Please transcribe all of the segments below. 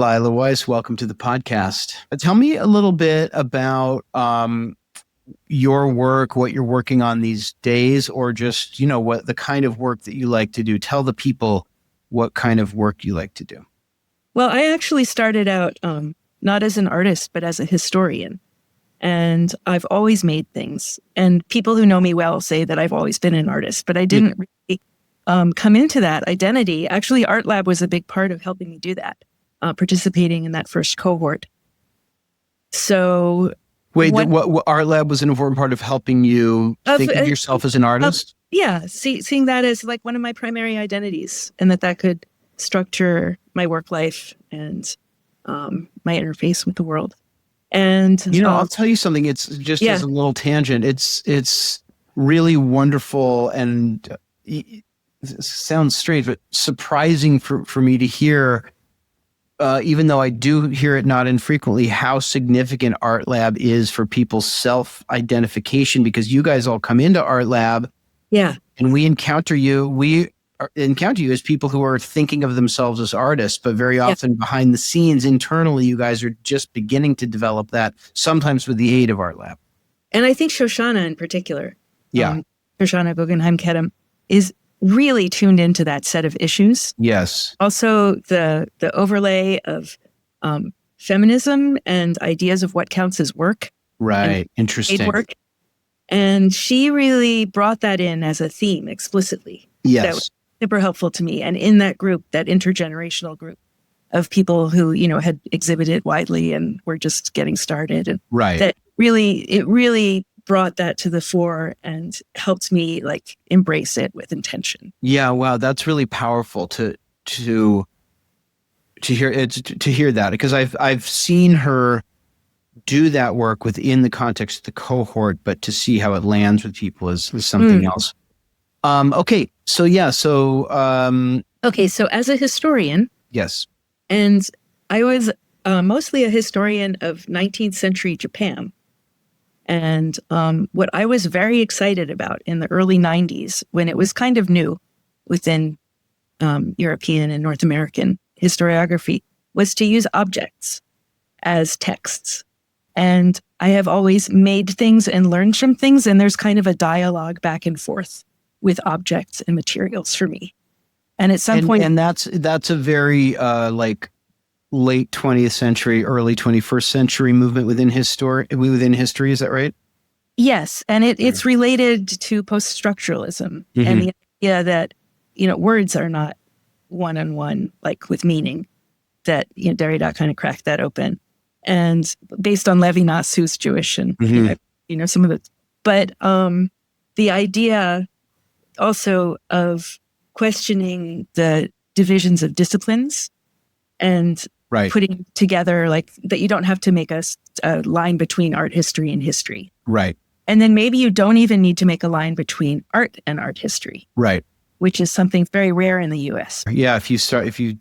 Leila Wice. Welcome to the podcast. Tell me a little bit about your work, what you're working on these days, or just, what the kind of work that you like to do. Tell the people what kind of work you like to do. Well, I actually started out not as an artist, but as a historian. And I've always made things. And people who know me well say that I've always been an artist, but I didn't really come into that identity. Actually, Art Lab was a big part of helping me do that, participating in that first cohort. So... Wait, what Art Lab was an important part of helping you think of yourself as an artist? Seeing that as like one of my primary identities, and that could structure my work life and my interface with the world. And I'll tell you something. It's just as a little tangent. It's really wonderful, and it sounds strange, but surprising for me to hear. Even though I do hear it not infrequently, how significant Art Lab is for people's self-identification, because you guys all come into Art Lab, and we encounter you. We encounter you as people who are thinking of themselves as artists, but very often behind the scenes, internally, you guys are just beginning to develop that, sometimes with the aid of Art Lab. And I think Shoshana in particular, Shoshana Guggenheim Kedem, is really tuned into that set of issues. Yes. Also, the overlay of feminism and ideas of what counts as work. Right. Interesting. Work. And she really brought that in as a theme explicitly. Yes. That was super helpful to me. And in that group, that intergenerational group of people who, had exhibited widely and were just getting started. And it really brought that to the fore and helped me embrace it with intention. Yeah, wow, that's really powerful to hear that, because I've seen her do that work within the context of the cohort, but to see how it lands with people is something else. Okay, so as a historian, yes, and I was mostly a historian of 19th century Japan. And what I was very excited about in the early 90s, when it was kind of new within European and North American historiography, was to use objects as texts. And I have always made things and learned from things, and there's kind of a dialogue back and forth with objects and materials for me. And at some point... And that's a very late 20th century, early 21st century movement within history. Is that right? Yes. And it's related to post-structuralism and the idea that, words are not one-on-one, with meaning, that Derrida kind of cracked that open. And based on Levinas, who's Jewish and, some of it. But the idea also of questioning the divisions of disciplines and putting together that you don't have to make a line between art history and history. Right. And then maybe you don't even need to make a line between art and art history. Right. Which is something very rare in the US. Yeah. If you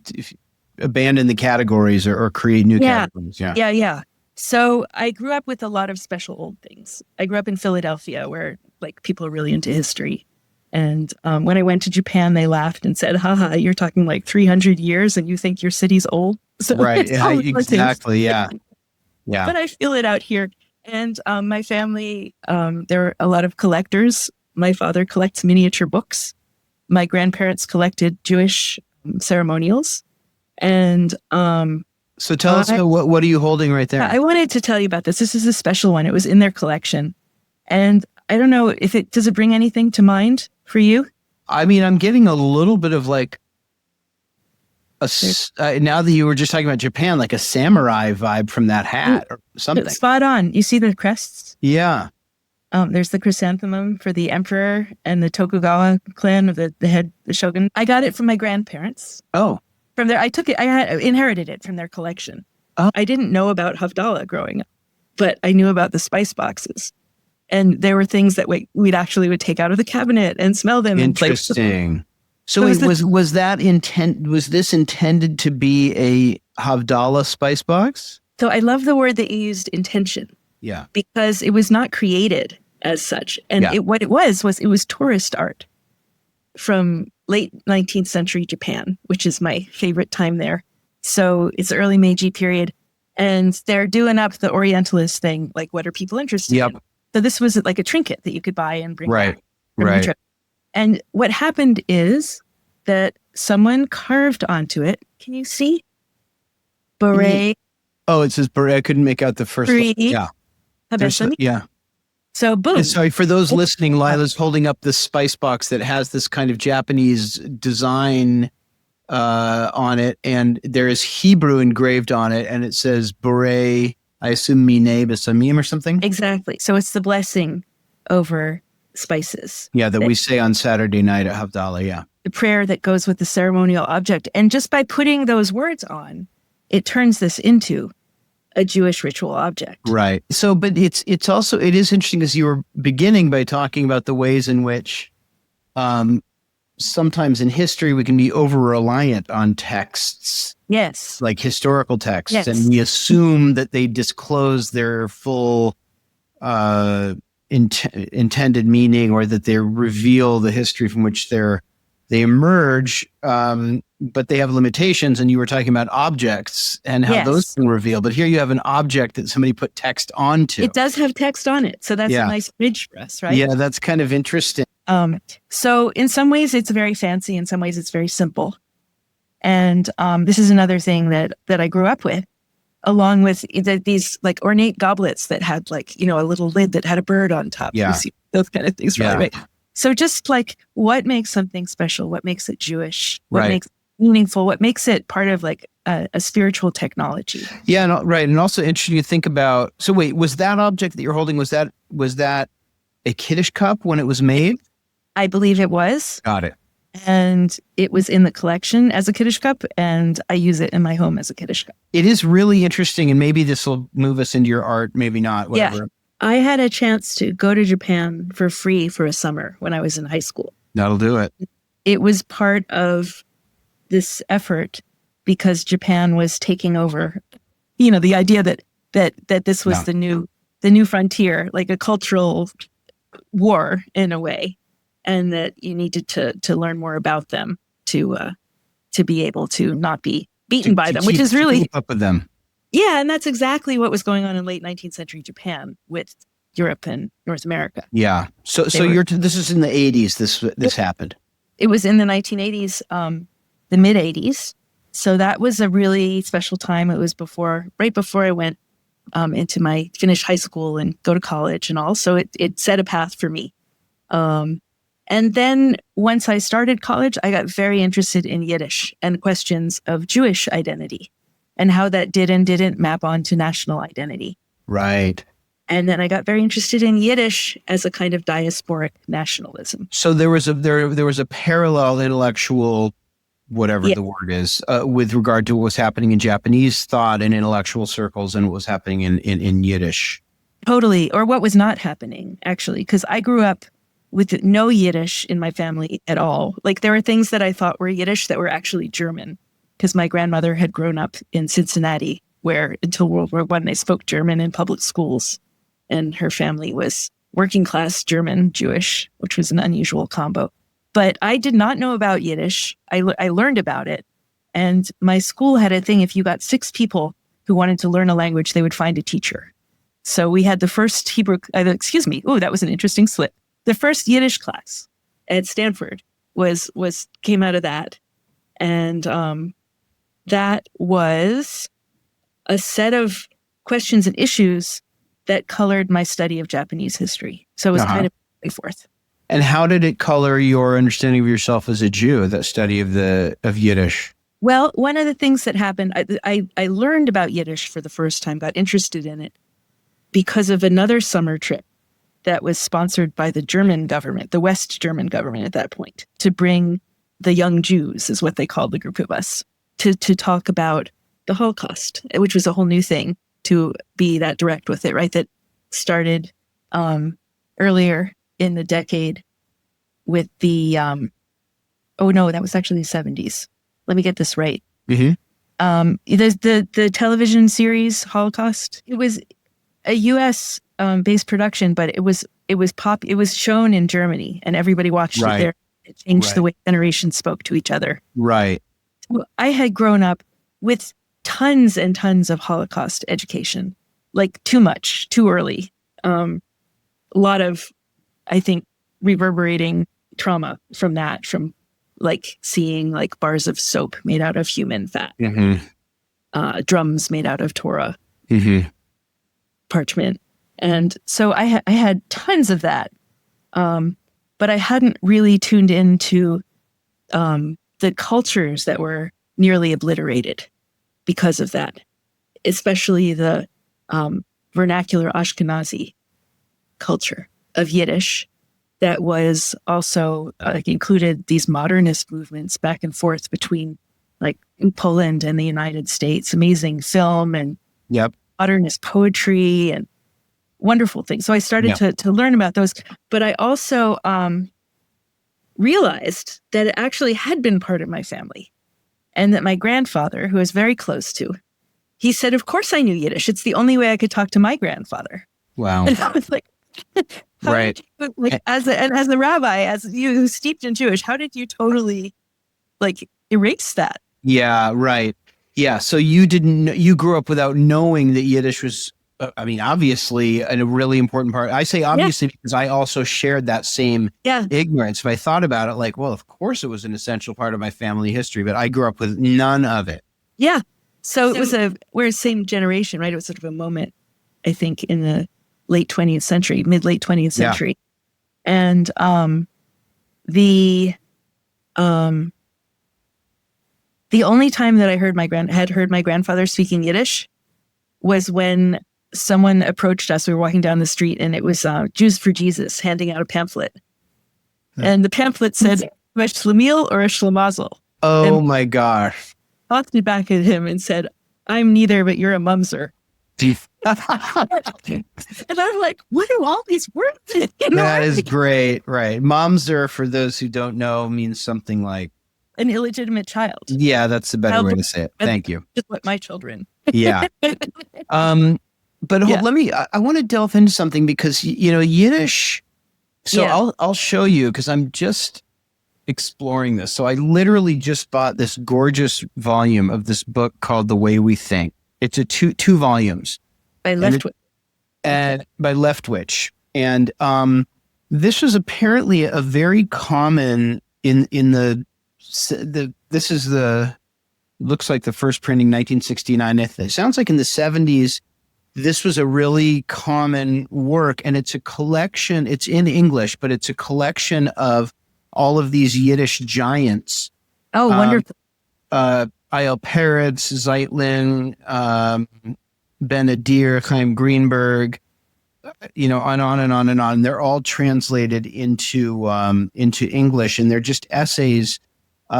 abandon the categories or create new categories. Yeah. Yeah. So I grew up with a lot of special old things. I grew up in Philadelphia where people are really into history. And when I went to Japan, they laughed and said, haha, you're talking 300 years and you think your city's old? So right, exactly, yeah. But I feel it out here. And my family, there are a lot of collectors. My father collects miniature books. My grandparents collected Jewish ceremonials. And so tell us, what are you holding right there? I wanted to tell you about this. This is a special one. It was in their collection. And I don't know does it bring anything to mind for you? I mean, I'm getting a little bit of now that you were just talking about Japan, a samurai vibe from that hat or something. Spot on. You see the crests? Yeah. There's the chrysanthemum for the emperor and the Tokugawa clan of the shogun. I got it from my grandparents. Oh. From there, I took it. I inherited it from their collection. Oh. I didn't know about Havdalah growing up, but I knew about the spice boxes. And there were things that we'd actually take out of the cabinet and smell them. Interesting. So was this intended to be a Havdalah spice box? So I love the word that you used, intention. Yeah. Because it was not created as such. And what it was tourist art from late 19th century Japan, which is my favorite time there. So it's the early Meiji period. And they're doing up the Orientalist thing, like what are people interested in? So this was like a trinket that you could buy and bring back from the trip. And what happened is that someone carved onto it. Can you see? Beret. Oh, it says beret. I couldn't make out the first. Yeah. Yeah. So boom. And sorry, for those listening, Lila's holding up this spice box that has this kind of Japanese design on it, and there is Hebrew engraved on it, and it says beret, I assume mine b'samim or something. Exactly. So it's the blessing over spices. Yeah, that we say on Saturday night at Havdalah. Yeah, the prayer that goes with the ceremonial object, and just by putting those words on, it turns this into a Jewish ritual object. Right. So, but it's also, it is interesting, as you were beginning by talking about the ways in which sometimes in history we can be over-reliant on texts. Yes. Like historical texts. Yes. And we assume that they disclose their full intended meaning, or that they reveal the history from which they emerge, but they have limitations. And you were talking about objects and how those can reveal. But here you have an object that somebody put text onto. It does have text on it. So that's a nice bridge for us, right? Yeah, that's kind of interesting. So in some ways it's very fancy. In some ways it's very simple. And this is another thing that I grew up with, along with these like ornate goblets that had like, a little lid that had a bird on top. Yeah. You see those kind of things, right? So just like what makes something special, what makes it Jewish, what makes it meaningful, what makes it part of like a spiritual technology. Yeah, right. And also interesting to think about. So wait, was that object that you're holding, was that a Kiddush cup when it was made? I believe it was. Got it. And it was in the collection as a Kiddush cup, and I use it in my home as a Kiddush cup. It is really interesting, and maybe this will move us into your art, maybe not, whatever. Yeah. I had a chance to go to Japan for free for a summer when I was in high school. That'll do it. It was part of this effort because Japan was taking over, the idea that this was the new frontier, like a cultural war in a way, and that you needed to learn more about them to be able to not be beaten by them, which is really keep up with them. Yeah, and that's exactly what was going on in late 19th century Japan with Europe and North America. Yeah. So this is in the 80s. This happened. It was in the 1980s, the mid 80s. So that was a really special time. It was right before I went finish high school and go to college and all. So it set a path for me. And then once I started college, I got very interested in Yiddish and questions of Jewish identity and how that did and didn't map onto national identity. Right. And then I got very interested in Yiddish as a kind of diasporic nationalism. So there was a parallel intellectual, whatever the word is, with regard to what was happening in Japanese thought and intellectual circles and what was happening in Yiddish. Totally. Or what was not happening, actually, because I grew up with no Yiddish in my family at all. Like there were things that I thought were Yiddish that were actually German, because my grandmother had grown up in Cincinnati, where until World War I, they spoke German in public schools. And her family was working class German Jewish, which was an unusual combo. But I did not know about Yiddish. I learned about it. And my school had a thing, if you got 6 people who wanted to learn a language, they would find a teacher. So we had the first Hebrew, that was an interesting slip. The first Yiddish class at Stanford came out of that. And that was a set of questions and issues that colored my study of Japanese history. So it was kind of back and forth. And how did it color your understanding of yourself as a Jew, that study of Yiddish? Well, one of the things that happened, I learned about Yiddish for the first time, got interested in it because of another summer trip that was sponsored by the German government, the West German government at that point, to bring the young Jews, is what they called the group of us, to talk about the Holocaust, which was a whole new thing, to be that direct with it, right? That started earlier in the decade with the, that was actually the 70s. Let me get this right. Mm-hmm. The television series Holocaust, it was a U.S. Based production, but it was shown in Germany and everybody watched it there. It changed the way generations spoke to each other. Right. I had grown up with tons and tons of Holocaust education, like too much, too early. A lot of, I think, reverberating trauma from that, from like seeing like bars of soap made out of human fat, drums made out of Torah, parchment. And so I had tons of that. But I hadn't really tuned into the cultures that were nearly obliterated because of that, especially the vernacular Ashkenazi culture of Yiddish that was also included these modernist movements back and forth between like Poland and the United States, amazing film and modernist poetry and wonderful things. So I started to learn about those, but I also realized that it actually had been part of my family, and that my grandfather, who I was very close to, he said, of course I knew Yiddish. It's the only way I could talk to my grandfather. Wow. And I was like, right. Like, as a rabbi, as you who's steeped in Jewish, how did you totally like erase that? Yeah, right. Yeah. So you grew up without knowing that Yiddish was, obviously a really important part. I say obviously because I also shared that same ignorance. If I thought about it, like, well, of course it was an essential part of my family history, but I grew up with none of it. Yeah. So it was we're the same generation, right? It was sort of a moment, I think, in the late 20th century, mid-late 20th century. And the only time that I had heard my grandfather speaking Yiddish was when someone approached us. We were walking down the street, and it was Jews for Jesus handing out a pamphlet. And the pamphlet said, "A shlemiel or a shlemazel?" Oh my gosh. I looked back at him and said, "I'm neither, but you're a mumser." And I'm like, what do all these words mean? That is great. Right. Mumser, for those who don't know, means something like an illegitimate child. Yeah, that's a better way to say it. Thank you. Just like my children. Yeah. But I want to delve into something because, Yiddish. So I'll show you because I'm just exploring this. So I literally just bought this gorgeous volume of this book called The Way We Think. It's a two volumes. By Leftwich. By Leftwich. And this was apparently a very common in this is looks like the first printing 1969. It sounds like in the 70s, this was a really common work, and it's a collection. It's in English, but it's a collection of all of these Yiddish giants. Oh, wonderful. Eyal Peretz, Zeitlin, Ben Adir, Chaim Greenberg, on and on and on. They're all translated into English, and they're just essays.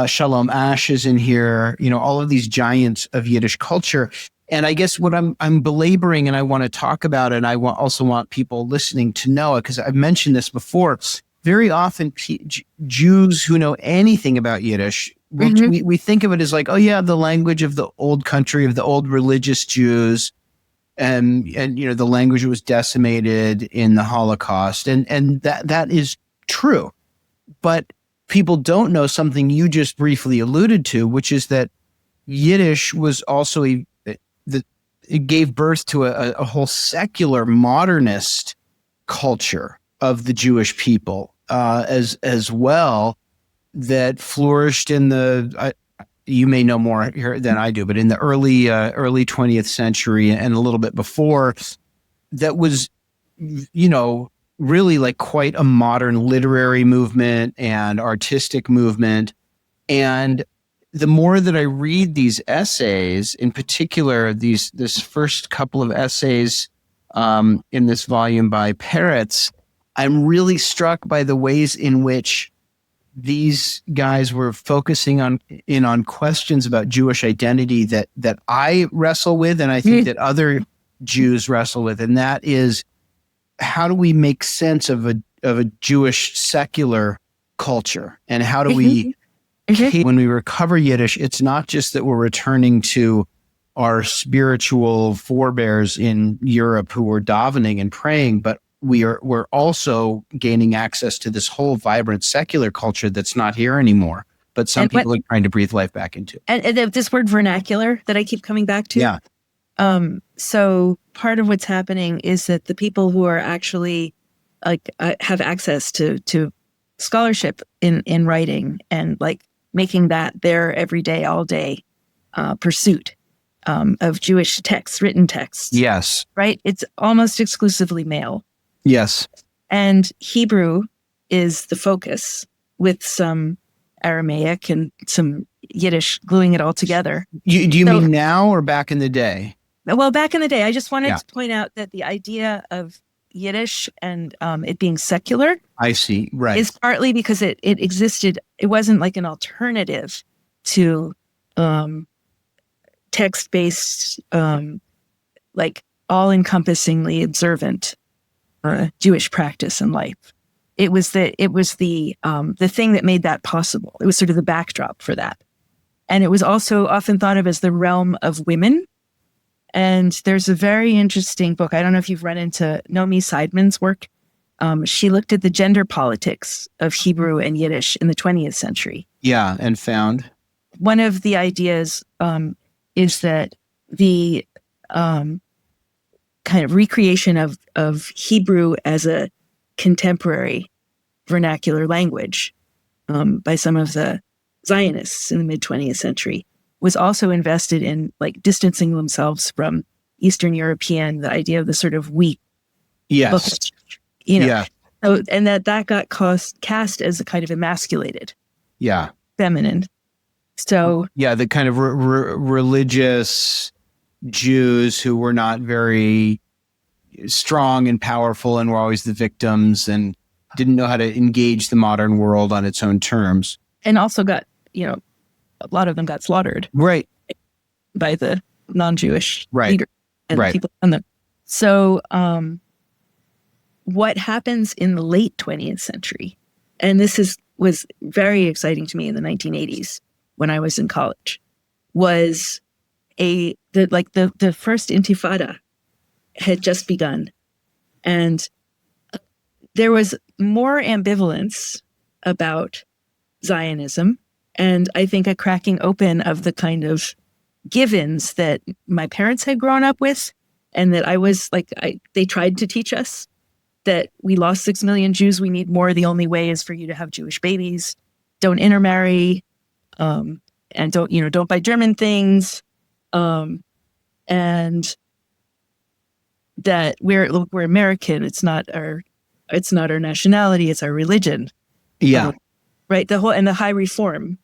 Shalom Ash is in here, all of these giants of Yiddish culture. And I guess what I'm belaboring, and I want to talk about it, and I also want people listening to know it, because I've mentioned this before. Very often, Jews who know anything about Yiddish, we think of it as like, oh yeah, the language of the old country, of the old religious Jews, and the language was decimated in the Holocaust, and that is true, but people don't know something you just briefly alluded to, which is that Yiddish was also it gave birth to a whole secular modernist culture of the Jewish people as well, that flourished in you may know more here than I do, but in the early 20th century and a little bit before, that was, really like quite a modern literary movement and artistic movement. And the more that I read these essays, in particular, this first couple of essays in this volume by Peretz, I'm really struck by the ways in which these guys were focusing on questions about Jewish identity that I wrestle with, and I think that other Jews wrestle with, and that is, how do we make sense of a Jewish secular culture, and how do we, when we recover Yiddish, it's not just that we're returning to our spiritual forebears in Europe who were davening and praying, but we're also gaining access to this whole vibrant secular culture that's not here anymore. but some people are trying to breathe life back into. And this word vernacular that I keep coming back to. Yeah. So part of what's happening is that the people who are actually like have access to scholarship in writing and like making that their everyday, all day pursuit of Jewish texts, written texts. Yes. Right. It's almost exclusively male. Yes. And Hebrew is the focus, with some Aramaic and some Yiddish gluing it all together. Do you mean now or back in the day? Well, back in the day, I just wanted to point out that the idea of Yiddish and it being secular, I see, right, is partly because it existed. It wasn't like an alternative to text-based, like all-encompassingly observant Jewish practice in life. It was the thing that made that possible. It was sort of the backdrop for that, and it was also often thought of as the realm of women. And there's a very interesting book. I don't know if you've run into Nomi Seidman's work. She looked at the gender politics of Hebrew and Yiddish in the 20th century. Yeah, and found one of the ideas is that the kind of recreation of Hebrew as a contemporary vernacular language by some of the Zionists in the mid 20th century was also invested in like distancing themselves from Eastern European, the idea of the sort of weak, yes, so, and that got cast as a kind of emasculated, feminine. So the kind of religious Jews who were not very strong and powerful and were always the victims and didn't know how to engage the modern world on its own terms, and also got a lot of them got slaughtered, right, by the non-Jewish right leaders and people on them. So what happens in the late 20th century, and this was very exciting to me in the 1980s when I was in college, was the first Intifada had just begun, and there was more ambivalence about Zionism, and I think a cracking open of the kind of givens that my parents had grown up with, and that they tried to teach us that we lost 6 million Jews. We need more. The only way is for you to have Jewish babies. Don't intermarry, and don't buy German things, and that we're American. It's not our nationality. It's our religion. Yeah. Right. The high reform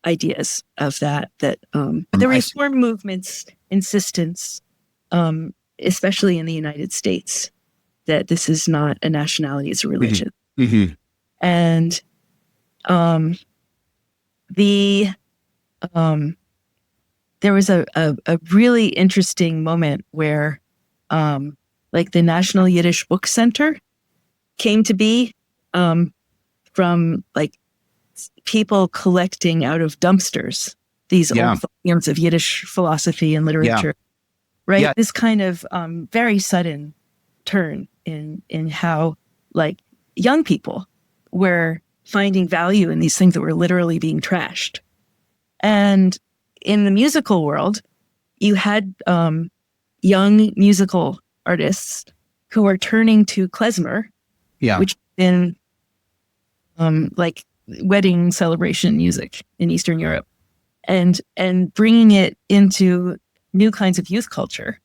ideas of that the reform movement's insistence, especially in the United States, that this is not a nationality, it's a religion. Mm-hmm. And there was a really interesting moment where like the National Yiddish Book Center came to be from like people collecting out of dumpsters these old volumes of Yiddish philosophy and literature, right? Yeah. This kind of very sudden turn in how like young people were finding value in these things that were literally being trashed. And in the musical world, you had young musical artists who were turning to klezmer, which in like wedding celebration music in Eastern Europe, and bringing it into new kinds of youth culture.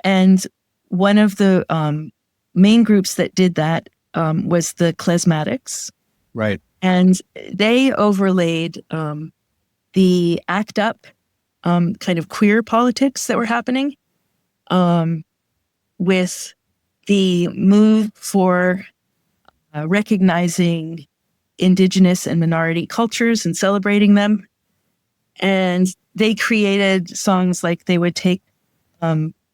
And one of the main groups that did that was the klezmatics. Right. And they overlaid the ACT UP kind of queer politics that were happening with the move for recognizing indigenous and minority cultures and celebrating them. And they created songs like they would take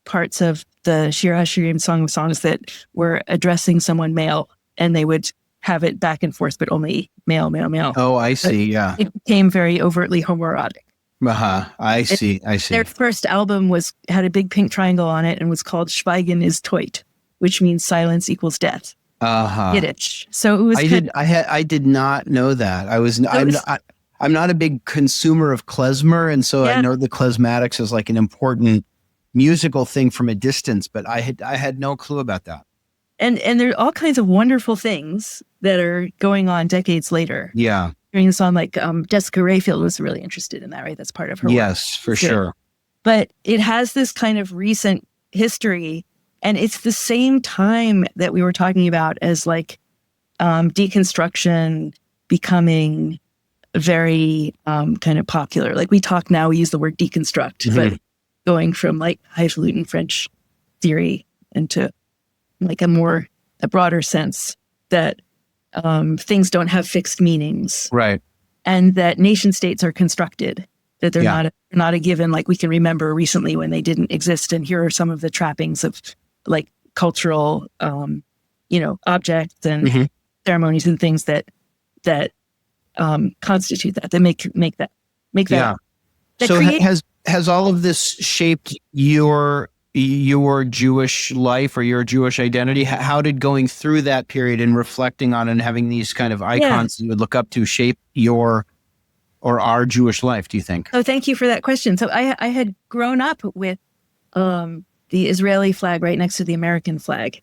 parts of the Shir HaShirim, Song of Songs, that were addressing someone male, and they would have it back and forth, but only male, male, male. Oh, I see. Yeah. It became very overtly homoerotic. I see. Their first album had a big pink triangle on it and was called Schweigen ist Tod, which means silence equals death. Yiddish. So it was. I did not know that. I'm not a big consumer of klezmer, and so I know the klezmatics is like an important musical thing from a distance, but I had no clue about that. And there are all kinds of wonderful things that are going on decades later. Yeah. Hearing this on, like, Jessica Rayfield was really interested in that, right? That's part of her work. Yes, for sure. But it has this kind of recent history, and it's the same time that we were talking about as like deconstruction becoming very kind of popular. Like we talk now, we use the word deconstruct, but going from like highfalutin French theory into like a broader sense that things don't have fixed meanings, right? And that nation states are constructed, that they're not a given. Like we can remember recently when they didn't exist, and here are some of the trappings of like cultural, objects and ceremonies and things that constitute that. They make that. Yeah. So has all of this shaped your Jewish life or your Jewish identity? How did going through that period and reflecting on and having these kind of icons you would look up to shape your or our Jewish life, do you think? Oh, thank you for that question. So I had grown up with the Israeli flag right next to the American flag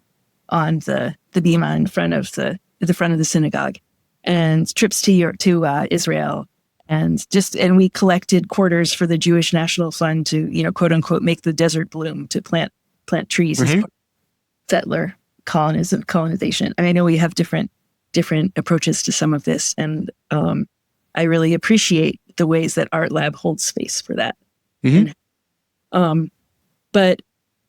on the bima in front of the front of the synagogue, and trips to Israel. And we collected quarters for the Jewish National Fund to, quote unquote, make the desert bloom, to plant trees as settler colonization. I mean, I know we have different approaches to some of this, and I really appreciate the ways that Art Lab holds space for that. But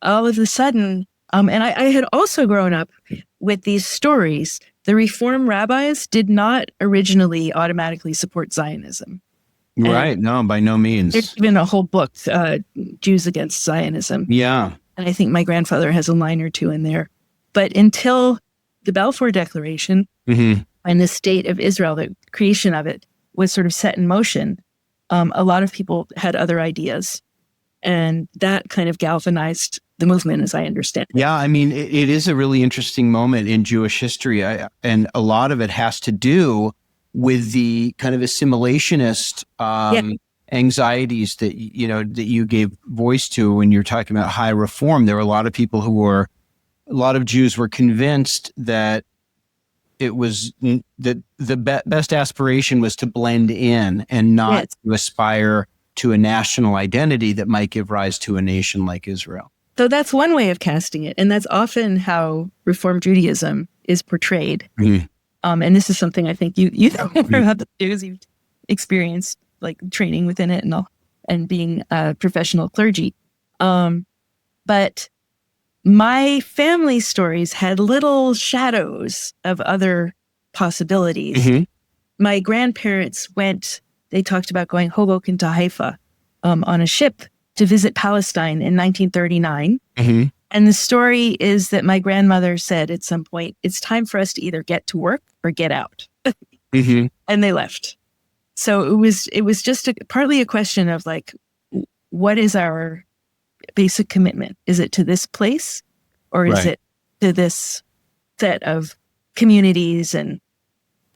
all of a sudden, and I had also grown up with these stories. The Reform rabbis did not originally automatically support Zionism. Right. No, by no means. There's even a whole book, Jews Against Zionism. Yeah. And I think my grandfather has a line or two in there. But until the Balfour Declaration and the state of Israel, the creation of it was sort of set in motion, a lot of people had other ideas. And that kind of galvanized the movement, as I understand it. Yeah, I mean, it is a really interesting moment in Jewish history. And a lot of it has to do with the kind of assimilationist anxieties that, that you gave voice to when you're talking about high reform. There were a lot of people a lot of Jews were convinced that it was that the best aspiration was to blend in and not to aspire to a national identity that might give rise to a nation like Israel. So that's one way of casting it. And that's often how Reform Judaism is portrayed. And this is something I think you know more about the Jews. You've experienced like training within it and being a professional clergy. But my family stories had little shadows of other possibilities. My grandparents they talked about going Hoboken to Haifa on a ship to visit Palestine in 1939. And the story is that my grandmother said at some point, it's time for us to either get to work or get out. And they left. So it was just partly a question of like, what is our basic commitment? Is it to this place, or is it to this set of communities and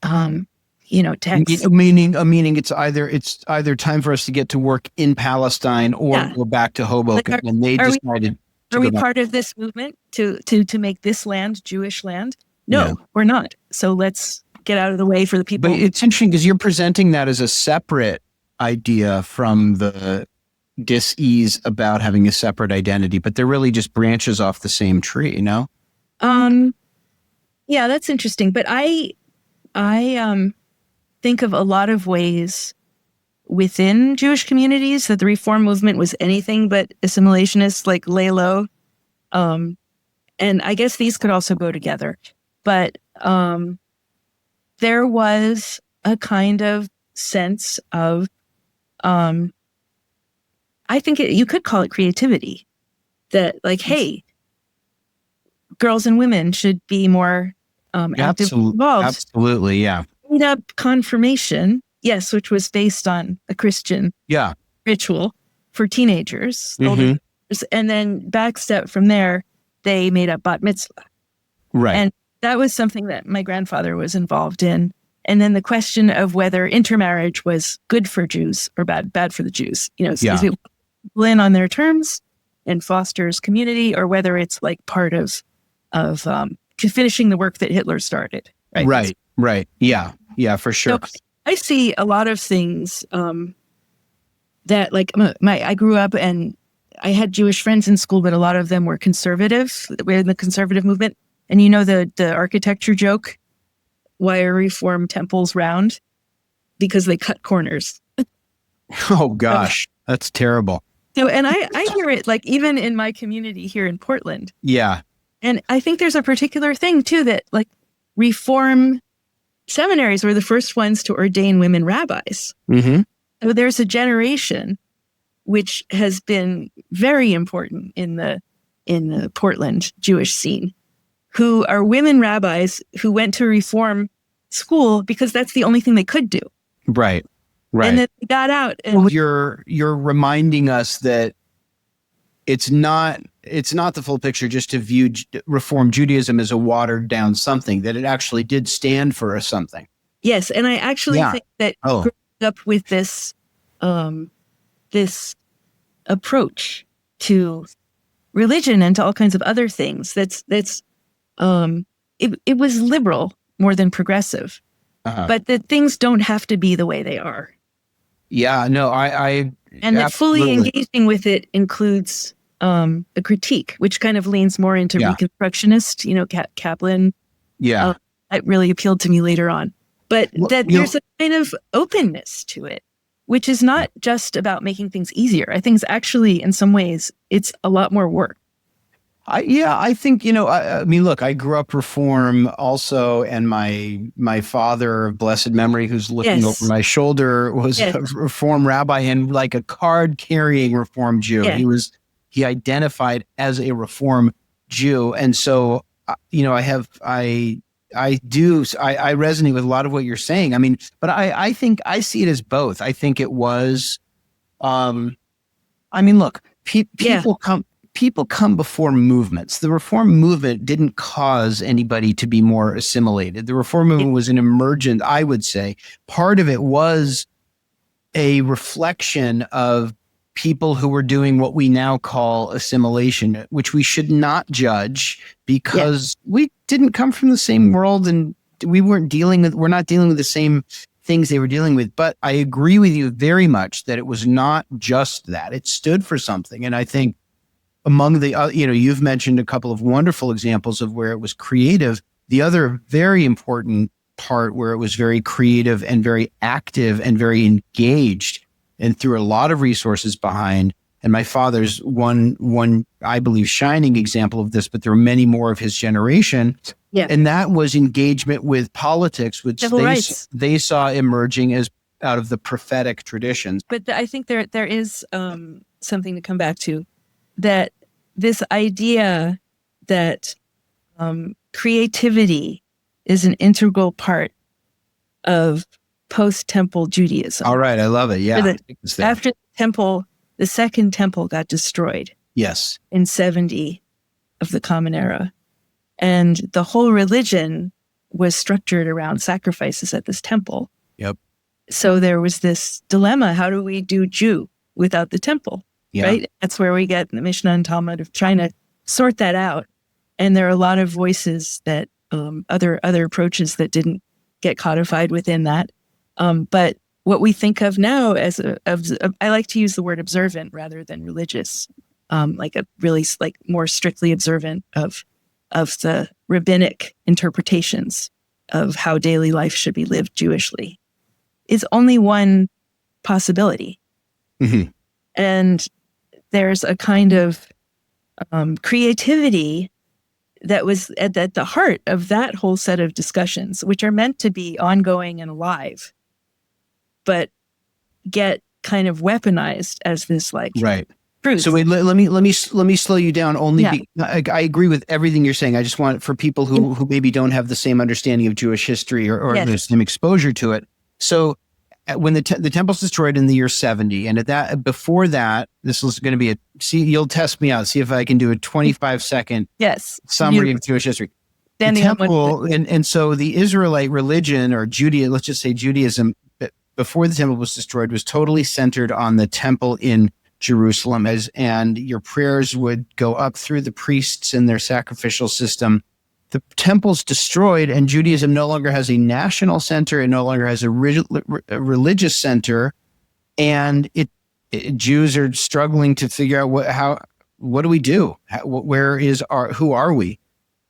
text? Meaning it's either time for us to get to work in Palestine or go back to Hoboken. Like and they decided. Are we part of this movement to make this land Jewish land? No, we're not. So let's get out of the way for the people. But it's interesting because you're presenting that as a separate idea from the dis-ease about having a separate identity, but they're really just branches off the same tree, Yeah, that's interesting. But I think of a lot of ways within Jewish communities that the Reform movement was anything but assimilationist, like lay low. And I guess these could also go together. But there was a kind of sense of, I think you could call it creativity, that like, hey, girls and women should be more actively involved. Absolutely, yeah. Made up confirmation, yes, which was based on a Christian ritual for teenagers, older, and then backstep from there, they made up bat mitzvah. Right. And that was something that my grandfather was involved in. And then the question of whether intermarriage was good for Jews or bad for the Jews. Is it people in on their terms and fosters community, or whether it's like part of finishing the work that Hitler started. Right. Yeah, for sure. So I see a lot of things that, like, I grew up and I had Jewish friends in school, but a lot of them were conservative. We're in the conservative movement. And the architecture joke, why are Reform temples round? Because they cut corners. Oh, gosh. That's terrible. So, and I hear it, like, even in my community here in Portland. Yeah. And I think there's a particular thing, too, that, like, Reform seminaries were the first ones to ordain women rabbis. Mm-hmm. So there's a generation which has been very important in the Portland Jewish scene, who are women rabbis who went to Reform school because that's the only thing they could do. Right. And then they got out. And you're reminding us that it's not the full picture just to view Reform Judaism as a watered down something, that it actually did stand for a something. Yes. And I actually think that growing up with this approach to religion and to all kinds of other things, it was liberal more than progressive, but that things don't have to be the way they are. Yeah, no, and that fully engaging with it includes a critique, which kind of leans more into Reconstructionist, Kaplan. Yeah. That really appealed to me later on. But there's a kind of openness to it, which is not just about making things easier. I think it's actually, in some ways, it's a lot more work. I think, look, I grew up Reform also, and my father of blessed memory, who's looking over my shoulder, was a Reform rabbi and like a card-carrying Reform Jew. Yeah. He identified as a Reform Jew. And so, I resonate with a lot of what you're saying. I mean, but I think I see it as both. I think it was, look, people come before movements. The Reform movement didn't cause anybody to be more assimilated. The Reform movement was an emergent, I would say. Part of it was a reflection of people who were doing what we now call assimilation, which we should not judge because we didn't come from the same world, and we're not dealing with the same things they were dealing with. But I agree with you very much that it was not just that. It stood for something. And I think among the, you've mentioned a couple of wonderful examples of where it was creative. The other very important part where it was very creative and very active and very engaged and threw a lot of resources behind. And my father's one, I believe, shining example of this, but there were many more of his generation. Yeah. And that was engagement with politics, which they saw emerging as out of the prophetic traditions. But I think there is something to come back to, that this idea that creativity is an integral part of post-temple Judaism. All right, I love it. Yeah. After the temple, the second temple got destroyed. Yes. In 70 of the Common Era. And the whole religion was structured around sacrifices at this temple. Yep. So there was this dilemma: how do we do Jew without the temple? Yeah. Right? That's where we get the Mishnah and Talmud of trying to sort that out. And there are a lot of voices that other approaches that didn't get codified within that. But what we think of now as I like to use the word observant rather than religious, like a really like more strictly observant of the rabbinic interpretations of how daily life should be lived Jewishly, is only one possibility. Mm-hmm. And there's a kind of creativity that was at the heart of that whole set of discussions, which are meant to be ongoing and alive, but get kind of weaponized as this like truth. So wait, let me slow you down. I agree with everything you're saying. I just want, for people who maybe don't have the same understanding of Jewish history or the same exposure to it. So when the temple's destroyed in the year 70, and before that, this was going to be you'll test me out, see if I can do a 25-second summary of Jewish history. standing on one temple, and so the Israelite religion or Judaism, let's just say Judaism, before the temple was destroyed, was totally centered on the temple in Jerusalem, and your prayers would go up through the priests and their sacrificial system. The temple's destroyed, and Judaism no longer has a national center. It no longer has a religious center, and Jews are struggling to figure out what do we do? Who are we?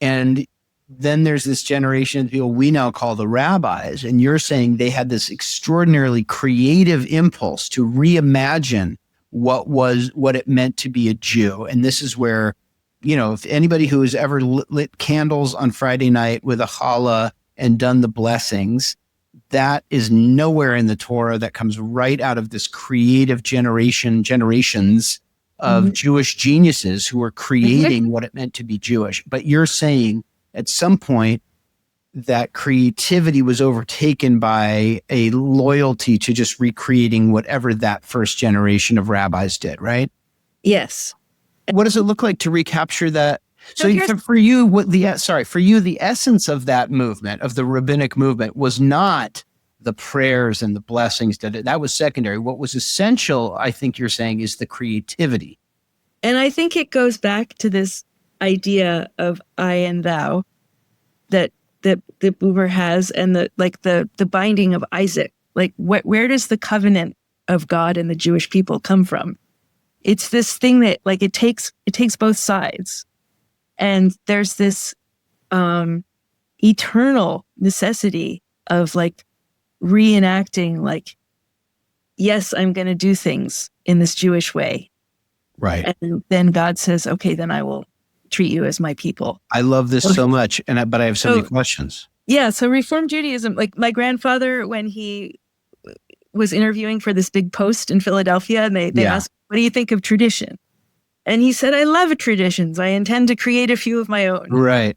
And then there's this generation of people we now call the rabbis, and you're saying they had this extraordinarily creative impulse to reimagine what it meant to be a Jew. And this is where, if anybody who has ever lit candles on Friday night with a challah and done the blessings, that is nowhere in the Torah. That comes right out of this creative generations of Jewish geniuses who were creating what it meant to be Jewish. But you're saying at some point that creativity was overtaken by a loyalty to just recreating whatever that first generation of rabbis did, right? Yes. What does it look like to recapture that? So for you, the essence of that movement, of the rabbinic movement, was not the prayers and the blessings. That was secondary. What was essential, I think you're saying, is the creativity. And I think it goes back to this idea of I and thou that Buber has, and the binding of Isaac. Like, where does the covenant of God and the Jewish people come from? It's this thing that it takes both sides, and there's this eternal necessity of reenacting. Yes, I'm going to do things in this Jewish way, right? And then God says, "Okay, then I will treat you as my people." I love this so much, but I have so many questions. Yeah, so Reform Judaism, my grandfather, when he was interviewing for this big post in Philadelphia, and they asked, "What do you think of tradition?" And he said, "I love traditions. I intend to create a few of my own." Right.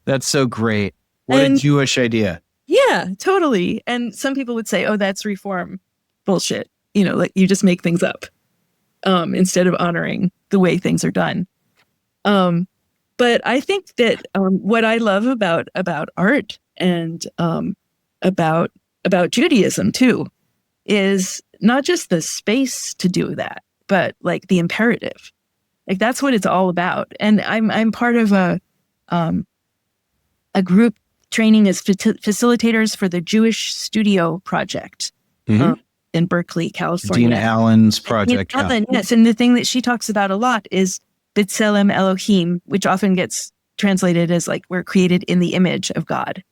That's so great. What a Jewish idea. Yeah, totally. And some people would say, "Oh, that's reform bullshit." You just make things up instead of honoring the way things are done. But I think that what I love about art and about Judaism too is not just the space to do that, but the imperative. That's what it's all about. And I'm part of a group training as facilitators for the Jewish Studio Project in Berkeley, California. Adina Allen's project. Yes, and the thing that she talks about a lot is B'Tselem Elohim, which often gets translated as we're created in the image of God.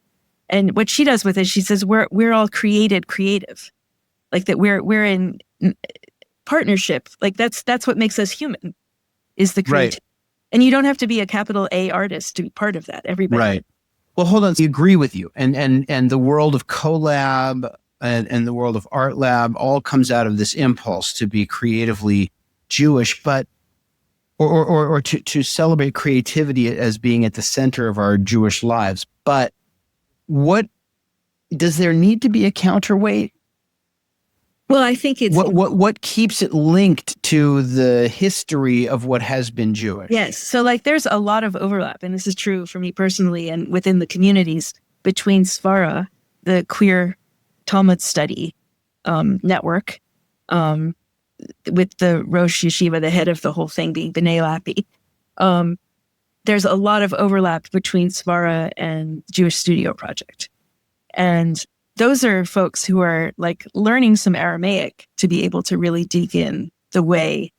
And what she does with it, she says we're all created creative, that we're in partnership. That's what makes us human, is the creativity. Right. And you don't have to be a capital A artist to be part of that. Everybody. Right. Well, hold on. I agree with you. And the world of collab and the world of art lab all comes out of this impulse to be creatively Jewish, but or to celebrate creativity as being at the center of our Jewish lives. But what does there need to be a counterweight? Well, I think it's what keeps it linked to the history of what has been Jewish. Yes, so there's a lot of overlap, and this is true for me personally and within the communities, between Svara, the queer Talmud study network, with the Rosh Yeshiva, the head of the whole thing, being B'nai Lappi. There's a lot of overlap between Svara and Jewish Studio Project. And those are folks who are learning some Aramaic to be able to really dig in the way,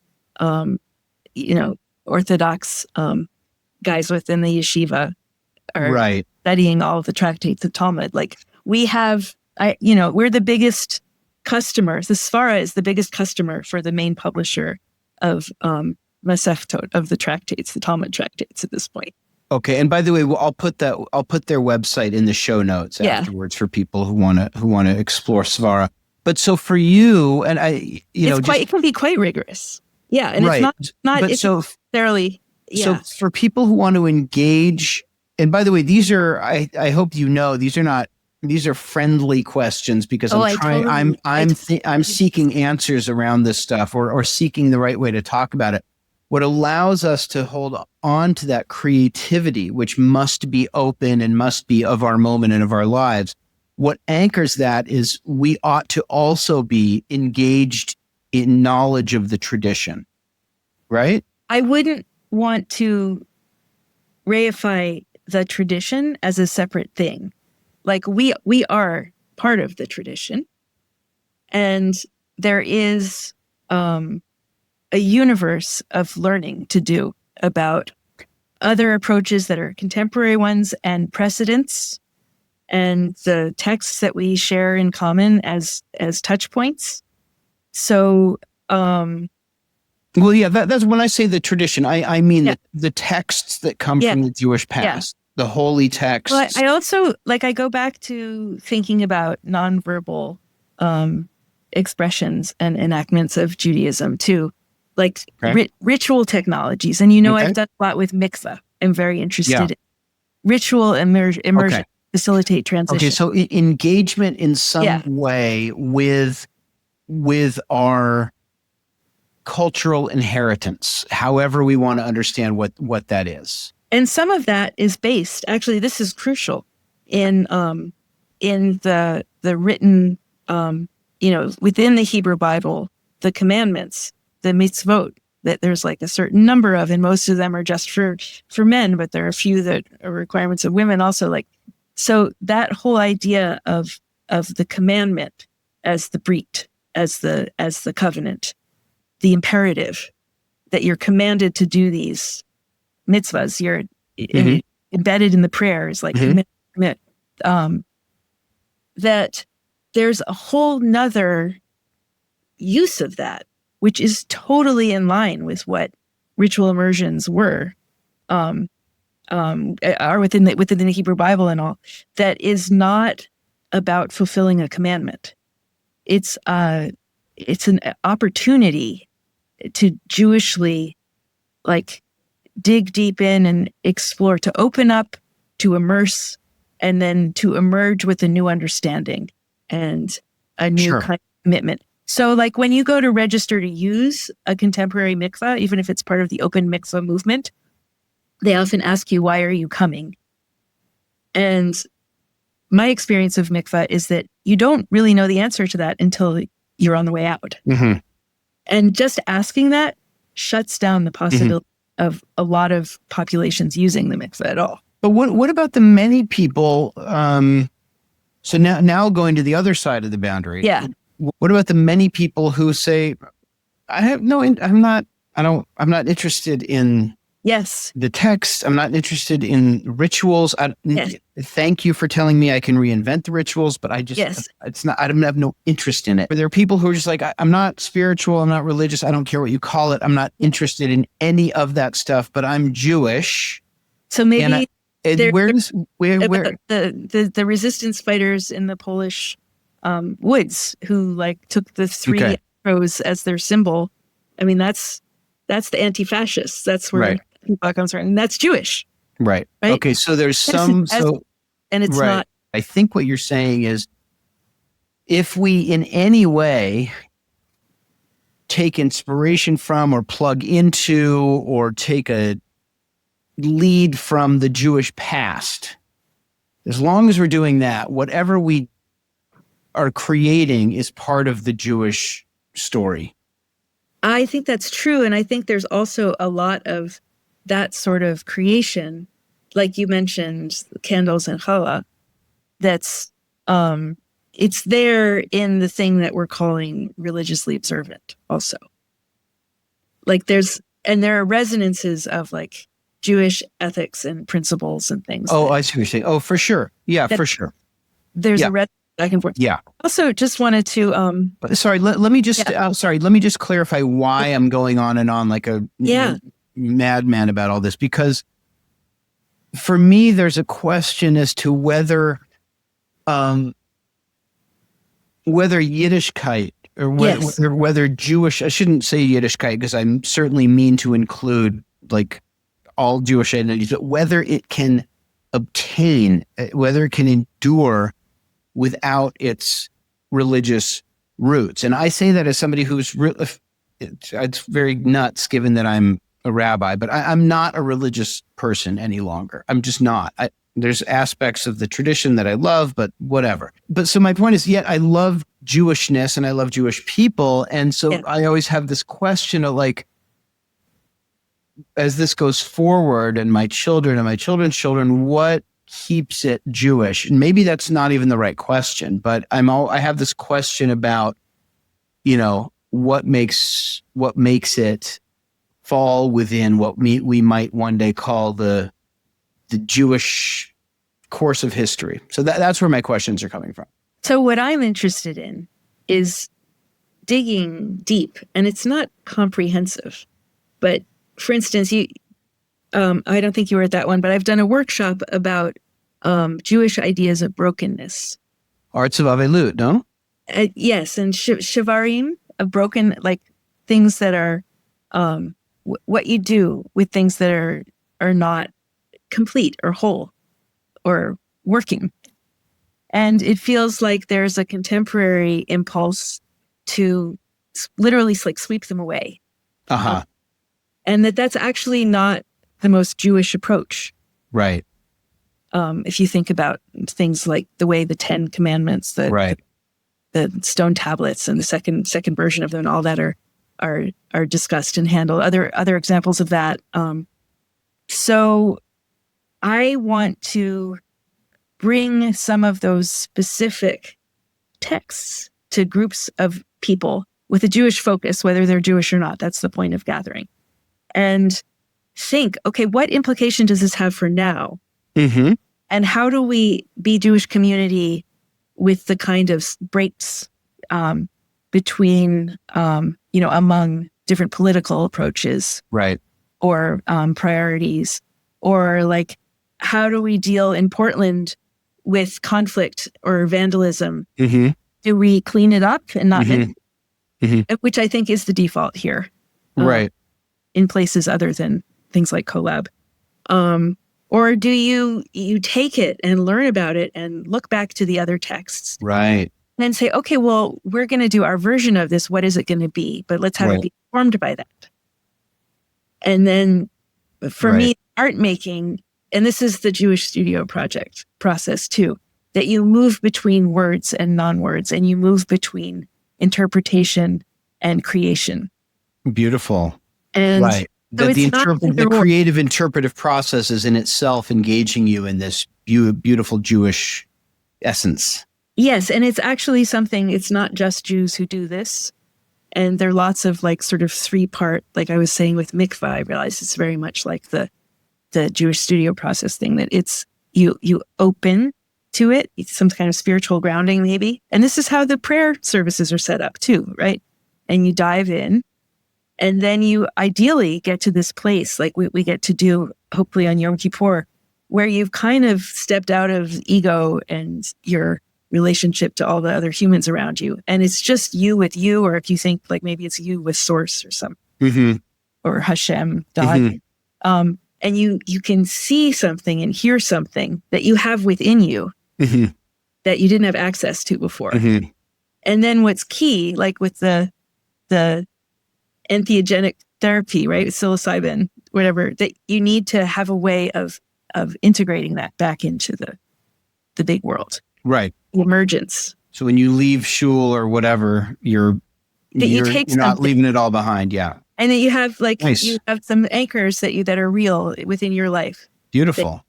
Orthodox guys within the yeshiva are studying all of the tractates of Talmud. We're the biggest customer. The Svara is the biggest customer for the main publisher of Masechtot, of the tractates, the Talmud tractates at this point. Okay, and by the way, I'll put their website in the show notes afterwards for people who want to explore Svara. But so for you, and it can be quite rigorous. Yeah, and it's not necessarily. Yeah. So for people who want to engage, and by the way, these are I hope these are friendly questions because I'm seeking answers around this stuff or seeking the right way to talk about it. what allows us to hold on to that creativity, which must be open and must be of our moment and of our lives, what anchors that is we ought to also be engaged in knowledge of the tradition, right? I wouldn't want to reify the tradition as a separate thing. Like we are part of the tradition, and there is a universe of learning to do about other approaches that are contemporary ones and precedents, and the texts that we share in common as touch points. So, well, yeah, that's when I say the tradition, I mean the texts that come from the Jewish past, the holy texts. Well, I also, I go back to thinking about nonverbal expressions and enactments of Judaism too, ritual technologies. And, I've done a lot with mikveh. I'm very interested in ritual immersion, facilitate transition. Okay, so engagement in some way with our cultural inheritance, however we want to understand what that is. And some of that is based, actually, this is crucial in the written, within the Hebrew Bible, the commandments, the mitzvot, that there's a certain number of, and most of them are just for men, but there are a few that are requirements of women also. So that whole idea of the commandment as the brit, as the covenant, the imperative that you're commanded to do these mitzvahs, you're embedded in the prayers, commit, that there's a whole nother use of that, which is totally in line with what ritual immersions are within the Hebrew Bible and all. That is not about fulfilling a commandment. It's an opportunity to Jewishly dig deep in and explore, to open up, to immerse, and then to emerge with a new understanding and a new kind of commitment. So when you go to register to use a contemporary mikvah, even if it's part of the open mikvah movement, they often ask you, why are you coming? And my experience of mikvah is that you don't really know the answer to that until you're on the way out. Mm-hmm. And just asking that shuts down the possibility of a lot of populations using the mikvah at all. But what about the many people? So now going to the other side of the boundary. Yeah. What about the many people who say, I'm not interested in the text. I'm not interested in rituals. Thank you for telling me I can reinvent the rituals, but I have no interest in it. There are people who are just I'm not spiritual. I'm not religious. I don't care what you call it. I'm not interested in any of that stuff, but I'm Jewish. So maybe where the resistance fighters in the Polish woods who took the three arrows as their symbol. I mean, that's the anti-fascists. That's where people comes from, and that's Jewish. Right. Okay. So there's and it's not. I think what you're saying is, if we in any way take inspiration from, or plug into, or take a lead from the Jewish past, as long as we're doing that, whatever we are creating is part of the Jewish story. I think that's true. And I think there's also a lot of that sort of creation, like you mentioned, candles and challah, that's, it's there in the thing that we're calling religiously observant also. There are resonances of Jewish ethics and principles and things. Oh, I see what you're saying. Oh, for sure. Yeah, for sure. There's a resonance back and forth. Yeah. Also, just wanted to sorry, let me just clarify why I'm going on and on like a madman about all this, because for me there's a question as to whether Yiddishkeit or whether Jewish, I shouldn't say Yiddishkeit because I certainly mean to include all Jewish identities, but whether it can endure without its religious roots. And I say that as somebody who's it's very nuts, given that I'm a rabbi, but I'm not a religious person any longer. I'm just not. There's aspects of the tradition that I love, but whatever. But so my point is, yet I love Jewishness and I love Jewish people. And so I always have this question of like, as this goes forward and my children and my children's children, what keeps it Jewish? And maybe that's not even the right question, but I have this question about, what makes it fall within what we might one day call the Jewish course of history. So that's where my questions are coming from. So what I'm interested in is digging deep, and it's not comprehensive. But for instance, I don't think you were at that one, but I've done a workshop about Jewish ideas of brokenness. Arts of Avelut, no? Yes, and shivarim, of broken, like things that are what you do with things that are not complete or whole or working. And it feels like there's a contemporary impulse to literally like sweep them away. And that's actually not the most Jewish approach. Right. If you think about things like the way the 10 Commandments, the stone tablets and the second version of them and all that are discussed and handled. Other examples of that. So I want to bring some of those specific texts to groups of people with a Jewish focus, whether they're Jewish or not. That's the point of gathering. And think, okay, what implication does this have for now? Mm-hmm. And how do we be Jewish community with the kind of breaks between, among different political approaches, right, or priorities, or like, how do we deal in Portland with conflict or vandalism? Mm-hmm. Do we clean it up and not, Mm-hmm. which I think is the default here, right, in places other than things like collab. Or do you take it and learn about it and look back to the other texts, right, and say, okay, well, we're going to do our version of this. What is it going to be? But let's have it be informed by that. And then for me, art making, and this is the Jewish Studio Project process too, that you move between words and non-words, and you move between interpretation and creation. Beautiful. And right. So the creative interpretive process is in itself engaging you in this beautiful Jewish essence. Yes. And it's actually something, it's not just Jews who do this. And there are lots of like sort of 3-part, like I was saying with mikvah, I realized it's very much like the Jewish studio process thing, that it's you open to it. It's some kind of spiritual grounding maybe. And this is how the prayer services are set up too, right? And you dive in. And then you ideally get to this place, like we get to do, hopefully on Yom Kippur, where you've kind of stepped out of ego and your relationship to all the other humans around you. And it's just you with you, or if you think like maybe it's you with Source or something, or Hashem, God. And you can see something and hear something that you have within you that you didn't have access to before. And then what's key, like with the entheogenic therapy, right? Psilocybin, whatever, that you need to have a way of integrating that back into the big world. Right. The emergence. So when you leave shul or whatever, you're not leaving it all behind. Yeah. And then you have nice. You have some anchors that are real within your life. Beautiful.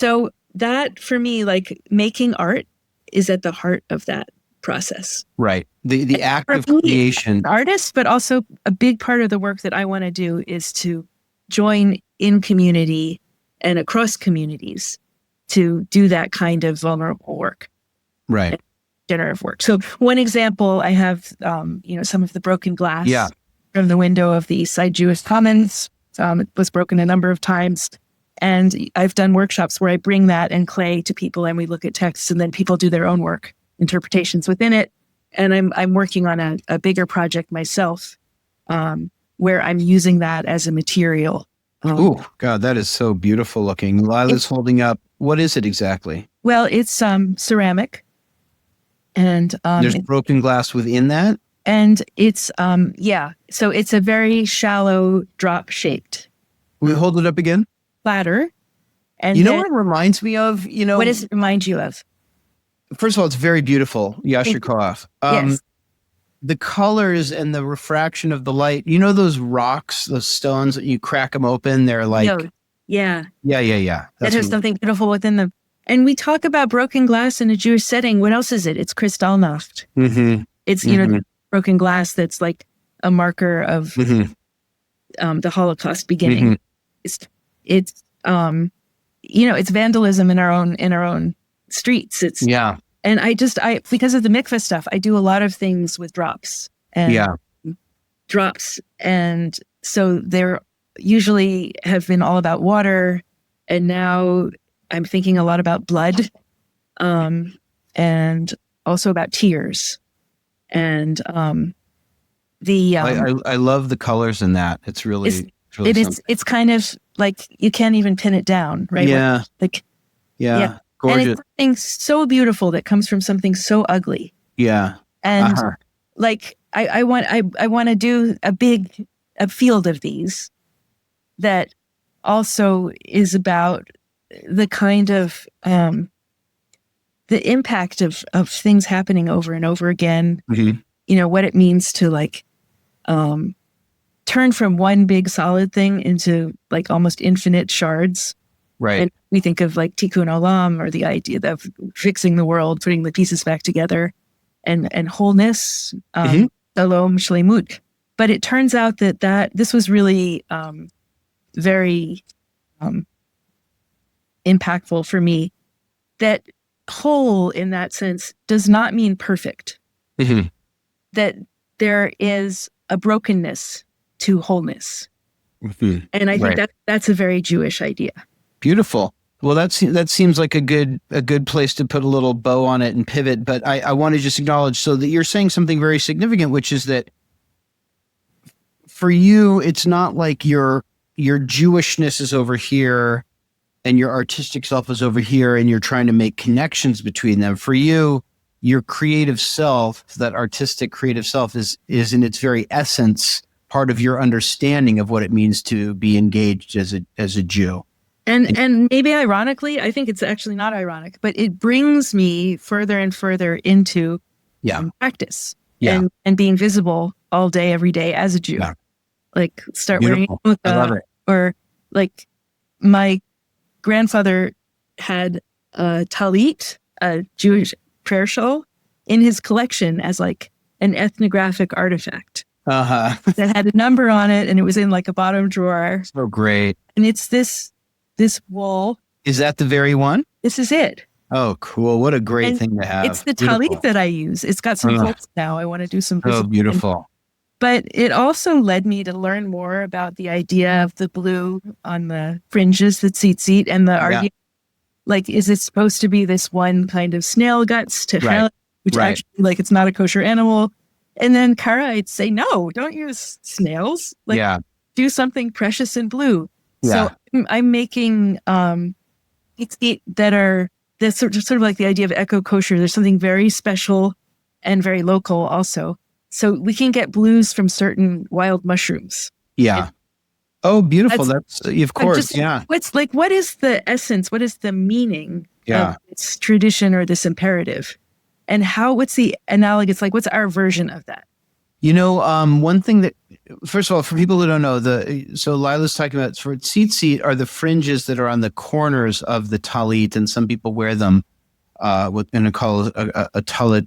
So that for me, like making art is at the heart of that process. Right. The act of creation. Artists, but also a big part of the work that I want to do is to join in community and across communities to do that kind of vulnerable work. Right. Generative work. So one example, I have, some of the broken glass from the window of the East Side Jewish Commons. It was broken a number of times. And I've done workshops where I bring that and clay to people and we look at texts and then people do their own work, interpretations within it. And I'm working on a bigger project myself where I'm using that as a material. Oh, God, that is so beautiful looking. Lila's holding up. What is it exactly? Well, it's ceramic. And there's broken glass within that? And it's, so it's a very shallow drop shaped. We hold it up again. Platter. And you know what it reminds me of? What does it remind you of? First of all, it's very beautiful. Yasher Koach. Yes. The colors and the refraction of the light. You know those rocks, those stones that you crack them open? They're like, yeah. That has something beautiful within them. And we talk about broken glass in a Jewish setting. What else is it? It's Kristallnacht. Mm-hmm. It's, broken glass that's like a marker of the Holocaust beginning. It's it's vandalism in our own streets. It's and I because of the mikveh stuff, I do a lot of things with drops and drops, and so they're usually have been all about water, and now I'm thinking a lot about blood, and also about tears. And I love the colors in that. It's really it's kind of like you can't even pin it down, right? Gorgeous. And it's something so beautiful that comes from something so ugly. Yeah. And I want to do a field of these that also is about the kind of the impact of things happening over and over again. What it means to turn from one big solid thing into like almost infinite shards. Right. And we think of like tikkun olam, or the idea of fixing the world, putting the pieces back together, and wholeness, alum shleimut. But it turns out that this was really very impactful for me. That whole, in that sense, does not mean perfect. That there is a brokenness to wholeness. And I think that's a very Jewish idea. Beautiful. Well, that seems like a good place to put a little bow on it and pivot. But I want to just acknowledge, so that you're saying something very significant, which is that for you, it's not like your Jewishness is over here and your artistic self is over here, and you're trying to make connections between them. For you, your creative self, that artistic creative self, is in its very essence part of your understanding of what it means to be engaged as a Jew. And maybe ironically, I think it's actually not ironic, but it brings me further and further into practice and being visible all day, every day as a Jew. Yeah. Like start Beautiful. wearing I love it. Or like my grandfather had a talit, a Jewish prayer shawl, in his collection as like an ethnographic artifact. That had a number on it, and it was in like a bottom drawer. So great. And it's this wool. Is that the very one? This is it. Oh, cool. What a great thing to have. It's the talit that I use. It's got some folds now. I want to do some. Oh, beautiful. But it also led me to learn more about the idea of the blue on the fringes, the tzitzit, and the argument, like, is it supposed to be this one kind of snail guts to which actually, like, it's not a kosher animal. And then Kara, I'd say, no, don't use snails. Like, do something precious and blue. Yeah. So I'm making tzitzit that are this sort of like the idea of eco kosher. There's something very special and very local also. So we can get blues from certain wild mushrooms. Yeah. Oh, beautiful. That's of course. What is the essence? What is the meaning of this tradition or this imperative? And what's the analogous, like, what's our version of that? One thing that, first of all, for people who don't know, so Lila's talking about, for tzitzit are the fringes that are on the corners of the talit, and some people wear them, what we call a talis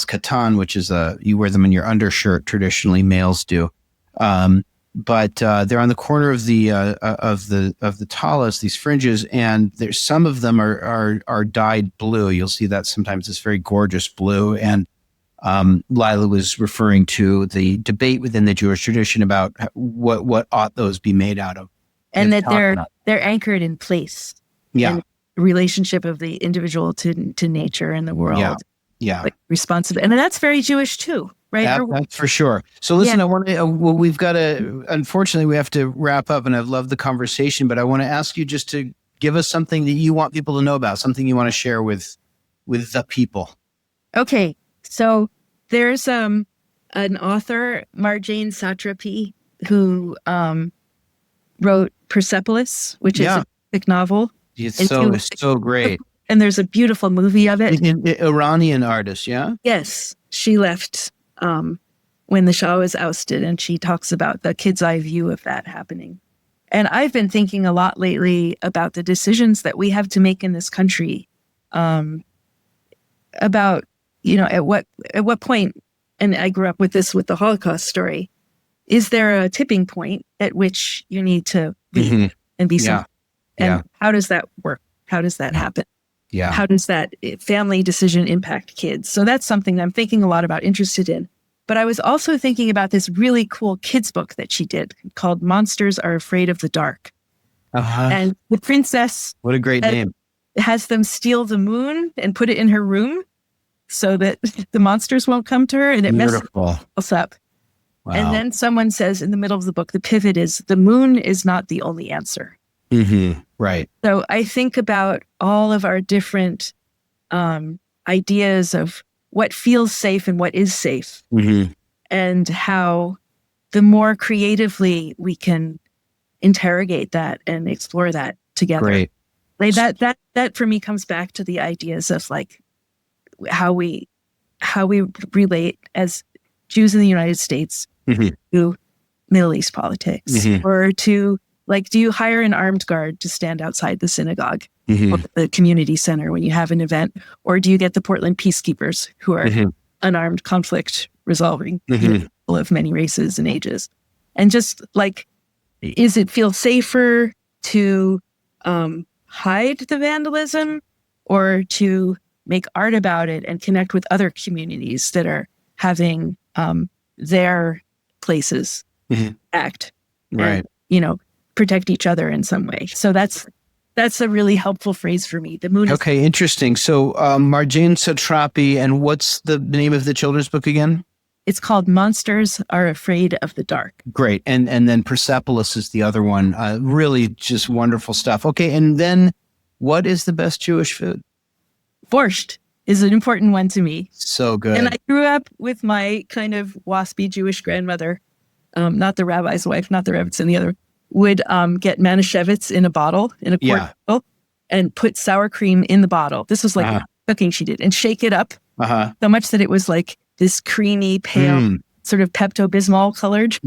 katan, which is you wear them in your undershirt. Traditionally, males do, but they're on the corner of the talis, these fringes, and there's some of them are dyed blue. You'll see that sometimes. It's very gorgeous blue, and Leila was referring to the debate within the Jewish tradition about what ought those be made out of, and that they're anchored in place. Yeah. Relationship of the individual to nature and the world. Yeah. Like responsive. And that's very Jewish too, right? That's for sure. So listen, I want to, we've got unfortunately we have to wrap up, and I've loved the conversation, but I want to ask you just to give us something that you want people to know about, something you want to share with the people. Okay. So there's an author, Marjane Satrapi, who wrote Persepolis, which is a graphic novel. It's so great. And there's a beautiful movie of it. Iranian artist, yeah? Yes. She left when the Shah was ousted, and she talks about the kid's eye view of that happening. And I've been thinking a lot lately about the decisions that we have to make in this country, about, at what point, and I grew up with this with the Holocaust story, is there a tipping point at which you need to be and be something? And how does that work? How does that happen? Yeah. How does that family decision impact kids? So that's something that I'm thinking a lot about, interested in. But I was also thinking about this really cool kids book that she did called Monsters Are Afraid of the Dark. And the princess... What a great name. Has them steal the moon and put it in her room so that the monsters won't come to her, and it messes us up. Wow. And then someone says in the middle of the book, the pivot is the moon is not the only answer. Right. So I think about all of our different ideas of what feels safe and what is safe, and how the more creatively we can interrogate that and explore that together. Great. Like that for me comes back to the ideas of like how we relate as Jews in the United States to Middle East politics, or to like, do you hire an armed guard to stand outside the synagogue or the community center when you have an event, or do you get the Portland peacekeepers who are unarmed conflict resolving people of many races and ages? And just like, is it feel safer to hide the vandalism, or to make art about it and connect with other communities that are having their places act, right? And, protect each other in some way. So that's a really helpful phrase for me. The moon. Okay, interesting. So Marjane Satrapi, and what's the name of the children's book again? It's called Monsters Are Afraid of the Dark. Great. And then Persepolis is the other one. Really just wonderful stuff. Okay, and then what is the best Jewish food? Borscht is an important one to me. So good. And I grew up with my kind of waspy Jewish grandmother, not the rabbi's wife, not the Rebbitzin, the other, would get Manischewitz in a bottle, in a quart bottle, and put sour cream in the bottle. This was like cooking she did, and shake it up so much that it was like this creamy, pale, sort of Pepto-Bismol colored.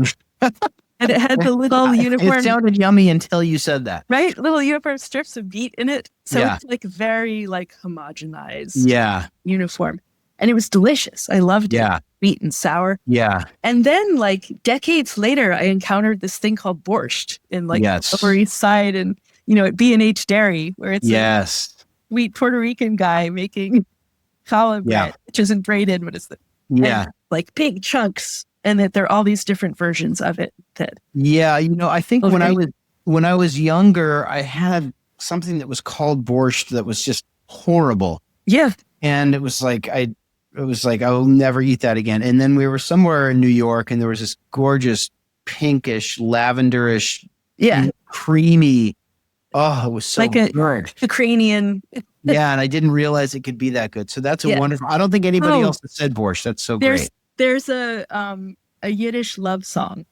And it had the little uniform. It sounded yummy until you said that. Right? Little uniform strips of meat in it. So it's like very like homogenized uniform. And it was delicious. I loved it. Sweet and sour. Yeah. And then like decades later, I encountered this thing called borscht in like Upper East Side and, at B&H Dairy, where it's a sweet Puerto Rican guy making challah bread, which isn't braided, but it's like big chunks. And that there are all these different versions of it. I think when I was younger, I had something that was called borscht that was just horrible. Yeah. And it was like, I'll never eat that again. And then we were somewhere in New York, and there was this gorgeous pinkish, lavenderish, creamy. Oh, it was so like good. Ukrainian. Yeah, and I didn't realize it could be that good. So that's a wonderful. I don't think anybody else has said borscht. That's so great. There's a Yiddish love song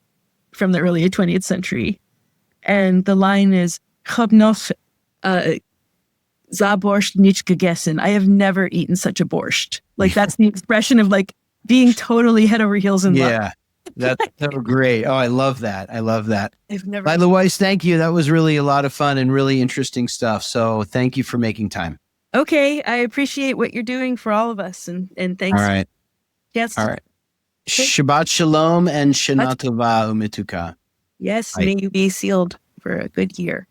from the early 20th century, and the line is "Hab noch za borscht nicht gegessen." I have never eaten such a borscht. Like that's the expression of like being totally head over heels in love. Yeah, that's so great. Oh, I love that. I've never. Leila Wice, thank you. That was really a lot of fun and really interesting stuff. So thank you for making time. Okay, I appreciate what you're doing for all of us, and thanks. All right. Yes. All right. Shabbat Shalom and Shana Tova Umituka. Yes, may you be sealed for a good year.